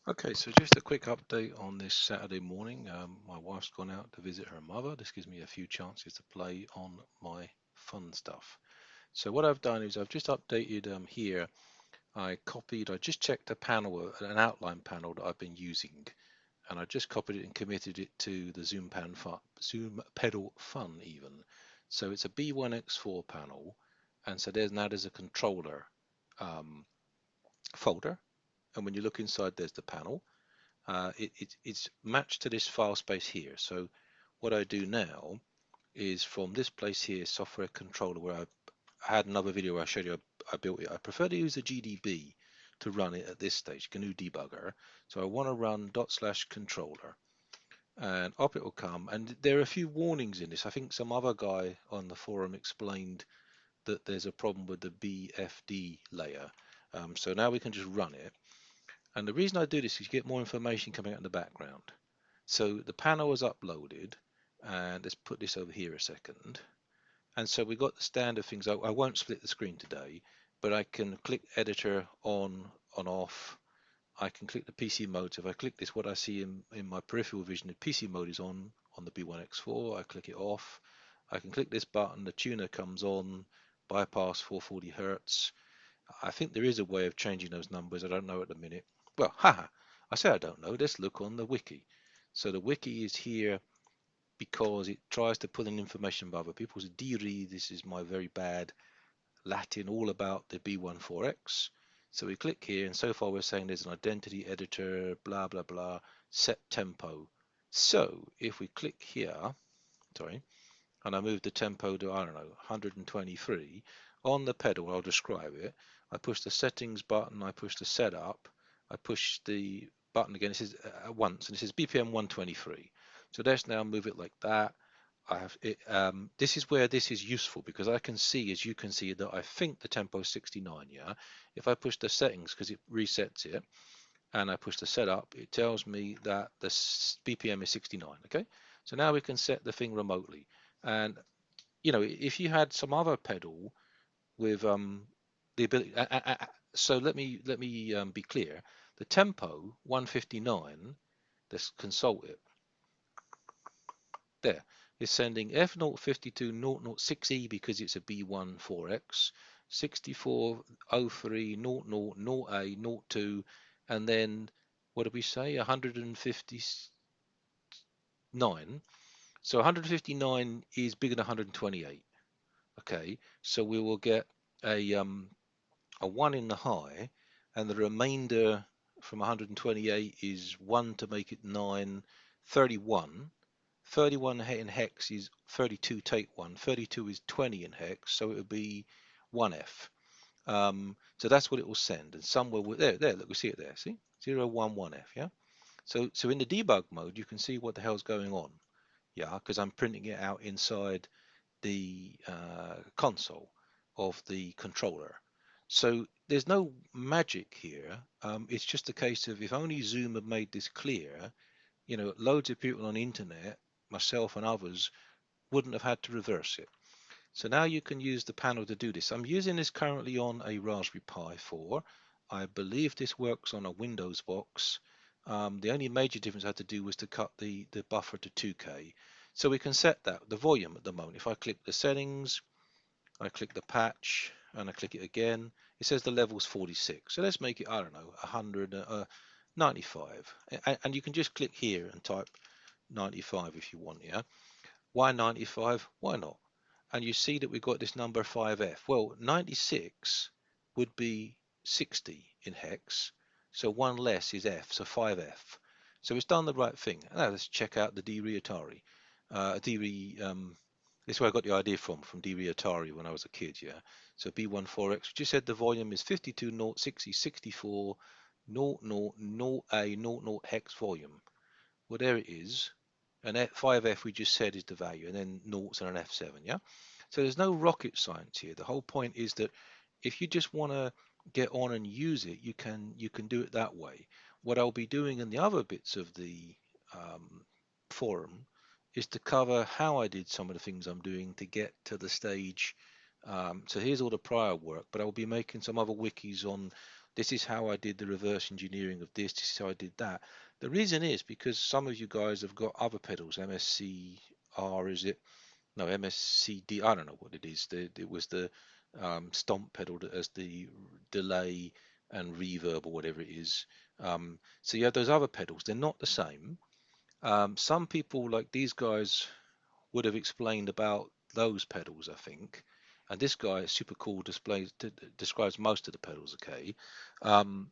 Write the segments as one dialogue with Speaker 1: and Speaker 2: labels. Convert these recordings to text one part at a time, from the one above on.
Speaker 1: Okay, so just a quick update on this Saturday morning. My wife's gone out to visit her mother. This gives me a few chances to play on my fun stuff. So what I've done is I've just updated here. I just checked a panel, an outline panel that I've been using, and I just copied it and committed it to the Zoom Pedal Fun even. So it's a B1XFour panel, and so there's a controller um, folder, and when you look inside, there's the panel. It's matched to this file space here. So what I do now is from this place here, software controller, where I had another video where I showed you I built it. I prefer to use a GDB to run it at this stage, GNU debugger. So I want to run /controller, and up it will come. And there are a few warnings in this. I think some other guy on the forum explained that there's a problem with the BFD layer. So now we can just run it. And the reason I do this is you get more information coming out in the background. So the panel was uploaded, and let's put this over here a second. And so we got the standard things. I won't split the screen today, but I can click editor on off. I can click the PC mode. So if I click this, what I see in my peripheral vision, the PC mode is on the B1XFour. I click it off. I can click this button, the tuner comes on, bypass 440 Hertz. I think there is a way of changing those numbers. I don't know at the minute. Well, haha, I say I don't know. Let's look on the wiki. So the wiki is here because it tries to pull in information about other people's DRE. This is my very bad Latin all about the B1XFour. So we click here, and so far we're saying there's an identity editor, blah, blah, blah, set tempo. So if we click here, sorry, and I move the tempo to, I don't know, 123, on the pedal, I'll describe it. I push the settings button, I push the setup, I push the button again, it says once, and it says BPM 123. So let's now move it like that. I have it, this is where this is useful because I can see, as you can see, that I think the tempo is 69. Yeah, if I push the settings because it resets it, and I push the setup, it tells me that the BPM is 69. Okay, so now we can set the thing remotely, and you know, if you had some other pedal with the ability, so let me be clear. The tempo 159. Let's consult it. There is sending F052 006E because it's a B1XFour, 6403 00 0A 02, and then what did we say? 159. So 159 is bigger than 128. Okay, so we will get a 1 in the high, and the remainder from 128 is 1 to make it 9, 31. 31 in hex is 32 take 1, 32 is 20 in hex, so it would be 1F. So that's what it will send, and somewhere there, look, we see it there, see? 011F, yeah? So in the debug mode, you can see what the hell's going on, yeah, because I'm printing it out inside the console of the controller. So there's no magic here. It's just a case of if only Zoom had made this clear, you know, loads of people on the internet, myself and others, wouldn't have had to reverse it. So now you can use the panel to do this. I'm using this currently on a Raspberry Pi 4. I believe this works on a Windows box. The only major difference I had to do was to cut the buffer to 2K. So we can set that, the volume at the moment. If I click the settings, I click the patch, and I click it again, it says the level's 46. So let's make it, I don't know, 100, 95. And you can just click here and type 95 if you want, yeah? Why 95? Why not? And you see that we've got this number 5F. Well, 96 would be 60 in hex, so one less is F, so 5F. So it's done the right thing. Now let's check out the D-Re Atari. This is where I got the idea from D-Re Atari when I was a kid, yeah. So B1XFour, just said the volume is 52 0 60 64 0 0 0 A 0 0 hex volume. Well, there it is. And 5F we just said is the value, and then noughts and an F7, yeah? So there's no rocket science here. The whole point is that if you just want to get on and use it, you can do it that way. What I'll be doing in the other bits of the forum is to cover how I did some of the things I'm doing to get to the stage. So here's all the prior work, but I'll be making some other wikis on This is how I did the reverse engineering of this. This is how I did that. The reason is because some of you guys have got other pedals, MSCR, is it? No, MSCD, I don't know what it is. It was the stomp pedal that has the delay and reverb or whatever it is. So you have those other pedals. They're not the same. Some people, like these guys, would have explained about those pedals, I think. And this guy, super cool, describes most of the pedals. Okay, um,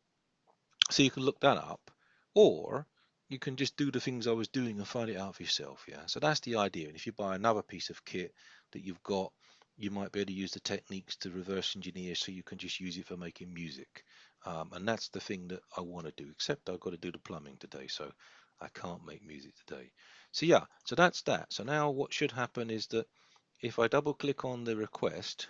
Speaker 1: so you can look that up, or you can just do the things I was doing and find it out for yourself. Yeah, so that's the idea. And if you buy another piece of kit that you've got, you might be able to use the techniques to reverse engineer, so you can just use it for making music. And that's the thing that I want to do. Except I've got to do the plumbing today, so I can't make music today. So yeah, so that's that. So now what should happen is that if I double click on the request,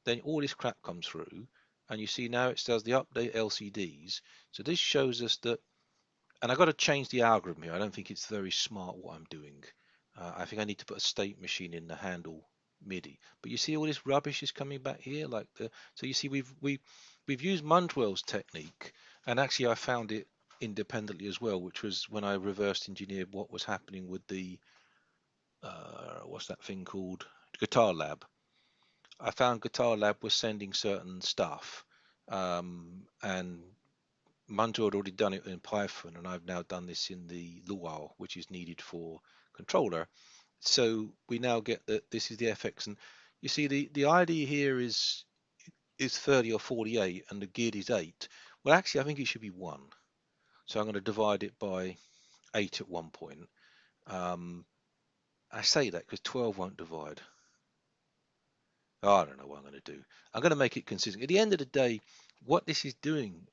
Speaker 1: then all this crap comes through, and you see now it says the update LCDs. So this shows us that, and I've got to change the algorithm here. I don't think it's very smart what I'm doing. I think I need to put a state machine in the handle MIDI. But you see all this rubbish is coming back here, like the. So you see we've used Mundwell's technique, and actually I found it independently as well, which was when I reversed engineered what was happening with the what's that thing called, Guitar Lab. I found Guitar Lab was sending certain stuff, and Manto had already done it in Python, and I've now done this in the luau, which is needed for controller. So we now get that this is the FX, and you see the idea here is 30 or 48, and the gid is 8. Well, actually, I think it should be 1. So I'm going to divide it by 8 at one point. I say that because 12 won't divide. Oh, I don't know what I'm going to do. I'm going to make it consistent. At the end of the day, what this is doing,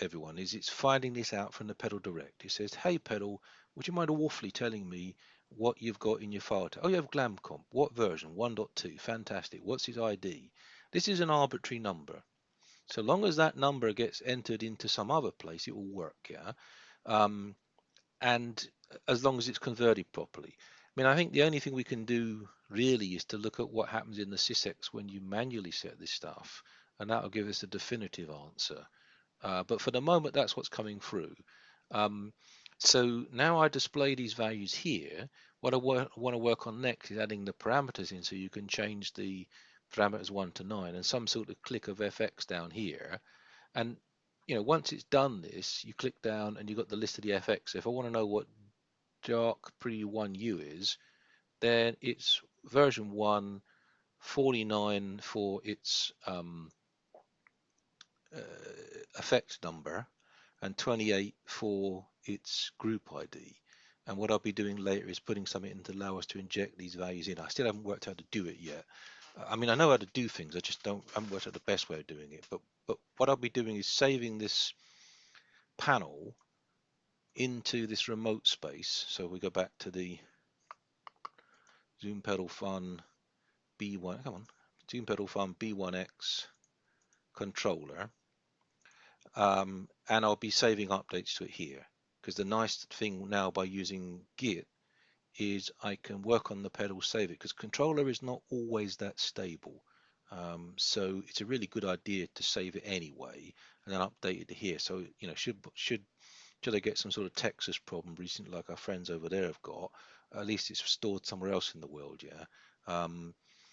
Speaker 1: everyone, is it's finding this out from the pedal direct. It says, hey pedal, would you mind awfully telling me what you've got in your file? Oh, you have GlamComp. What version? 1.2. Fantastic. What's his ID? This is an arbitrary number. So long as that number gets entered into some other place, it will work. Yeah. Um, and as long as it's converted properly. I mean, I think the only thing we can do really is to look at what happens in the sysx when you manually set this stuff, and that will give us a definitive answer. But for the moment, that's what's coming through. Um, so now I display these values here. What I want to work on next is adding the parameters in, so you can change the parameters 1 to 9 and some sort of click of FX down here. And once it's done this, you click down and you've got the list of the FX. If I want to know what Dark Pre 1U is, then it's version 1, 49 for its uh, effect number, and 28 for its group ID. And what I'll be doing later is putting something in to allow us to inject these values in. I still haven't worked out how to do it yet. I mean, I know how to do things. I just haven't worked out the best way of doing it. But what I'll be doing is saving this panel into this remote space. So we go back to the Zoom Pedal Fun B1. Come on, Zoom Pedal Fun B1X controller. And I'll be saving updates to it here, because the nice thing now by using Git is I can work on the pedal, save it, because controller is not always that stable. So it's a really good idea to save it anyway and then update it to here. So should I get some sort of Texas problem recently, like our friends over there have got, at least it's stored somewhere else in the world. Yeah.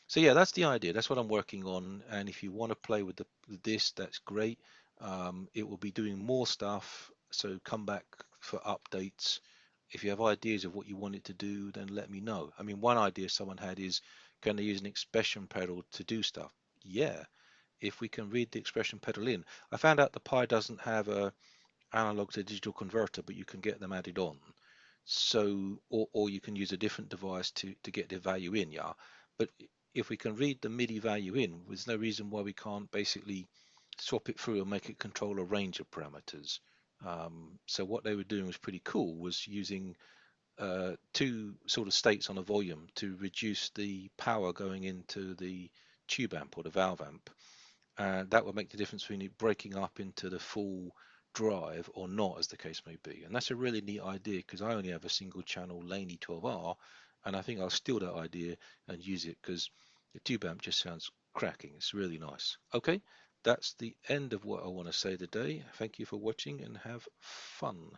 Speaker 1: So yeah, that's the idea. That's what I'm working on. And if you want to play with this, that's great. It will be doing more stuff. So come back for updates. If you have ideas of what you want it to do, then let me know. I mean, one idea someone had is, can they use an expression pedal to do stuff? Yeah, if we can read the expression pedal in. I found out the Pi doesn't have a analog to digital converter, but you can get them added on. So, or you can use a different device to get the value in, yeah. But if we can read the MIDI value in, there's no reason why we can't basically swap it through and make it control a range of parameters. So what they were doing was pretty cool, was using two sort of states on a volume to reduce the power going into the tube amp or the valve amp, and that would make the difference between it breaking up into the full drive or not, as the case may be. And that's a really neat idea, because I only have a single channel Laney 12R, and I think I'll steal that idea and use it, because the tube amp just sounds cracking. It's really nice. Okay, that's the end of what I want to say today. Thank you for watching and have fun.